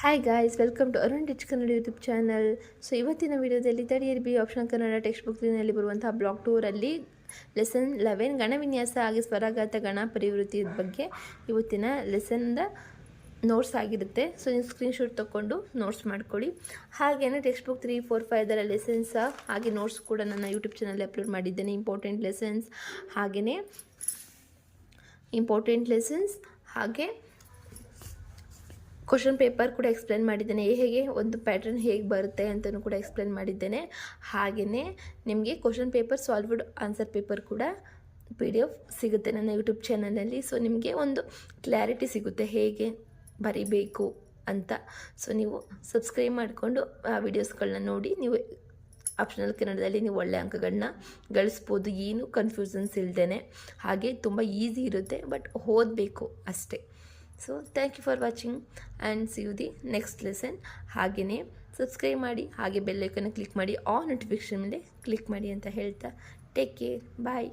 Hi guys, welcome to Arun teach Kannada YouTube channel. So ಇವತ್ತಿನ ವಿಡಿಯೋದಲ್ಲಿ third year B option Kannada text ಬುಕ್ನಲ್ಲಿ ಬರುವಂತಹ block 2ರಲ್ಲಿ lesson 11 ಗಣವಿನ್ಯಾಸ ಹಾಗೆ ಸ್ವರಘಾತ ಗಣ ಪರಿವೃತ್ತಿ ಬಗ್ಗೆ ಇವತ್ತಿನ ಲೆಸನ್ದ ನೋಟ್ಸ್ ಆಗಿರುತ್ತೆ. ಸೊ ನೀವು ಸ್ಕ್ರೀನ್ಶಾಟ್ ತೊಗೊಂಡು ನೋಟ್ಸ್ ಮಾಡ್ಕೊಳ್ಳಿ. ಹಾಗೆಯೇ ಟೆಕ್ಸ್ಟ್ ಬುಕ್ 3, 4, 5 ಲೆಸನ್ಸ್ ಹಾಗೆ ನೋಟ್ಸ್ ಕೂಡ ನನ್ನ ಯೂಟ್ಯೂಬ್ ಚಾನಲ್ ಅಪ್ಲೋಡ್ ಮಾಡಿದ್ದೇನೆ. ಇಂಪಾರ್ಟೆಂಟ್ ಲೆಸನ್ಸ್ ಹಾಗೆ ಕ್ವಶನ್ ಪೇಪರ್ ಕೂಡ ಎಕ್ಸ್ಪ್ಲೇನ್ ಮಾಡಿದ್ದೇನೆ. ಹೇಗೆ ಒಂದು ಪ್ಯಾಟರ್ನ್ ಹೇಗೆ ಬರುತ್ತೆ ಅಂತಲೂ ಕೂಡ ಎಕ್ಸ್ಪ್ಲೇನ್ ಮಾಡಿದ್ದೇನೆ. ಹಾಗೆಯೇ ನಿಮಗೆ question paper solved answer paper ಕೂಡ PDF ಸಿಗುತ್ತೆ ನನ್ನ ಯೂಟ್ಯೂಬ್ ಚಾನಲಲ್ಲಿ. ಸೊ ನಿಮಗೆ ಒಂದು ಕ್ಲಾರಿಟಿ ಸಿಗುತ್ತೆ ಹೇಗೆ ಬರೀಬೇಕು ಅಂತ. ಸೊ ನೀವು ಸಬ್ಸ್ಕ್ರೈಬ್ ಮಾಡಿಕೊಂಡು ಆ ವಿಡಿಯೋಸ್ಗಳನ್ನ ನೋಡಿ ನೀವು ಆಪ್ಷನಲ್ ಕನ್ನಡದಲ್ಲಿ ನೀವು ಒಳ್ಳೆ ಅಂಕಗಳನ್ನ ಗಳಿಸ್ಬೋದು, ಏನು ಕನ್ಫ್ಯೂಷನ್ಸ್ ಇಲ್ಲದೇ. ಹಾಗೆ ತುಂಬ ಈಸಿ ಇರುತ್ತೆ, ಬಟ್ ಓದಬೇಕು ಅಷ್ಟೇ. So thank you for watching and see you the next lesson. ಹಾಗೆಯೇ ಸಬ್ಸ್ಕ್ರೈಬ್ ಮಾಡಿ, ಹಾಗೆ ಬೆಲ್ ಐಕನ್ನ ಕ್ಲಿಕ್ ಮಾಡಿ, ಆಲ್ ನೋಟಿಫಿಕೇಷನ್ ಮೇಲೆ ಕ್ಲಿಕ್ ಮಾಡಿ ಅಂತ ಹೇಳ್ತಾ ಟೇಕ್ ಕೇರ್, ಬಾಯ್.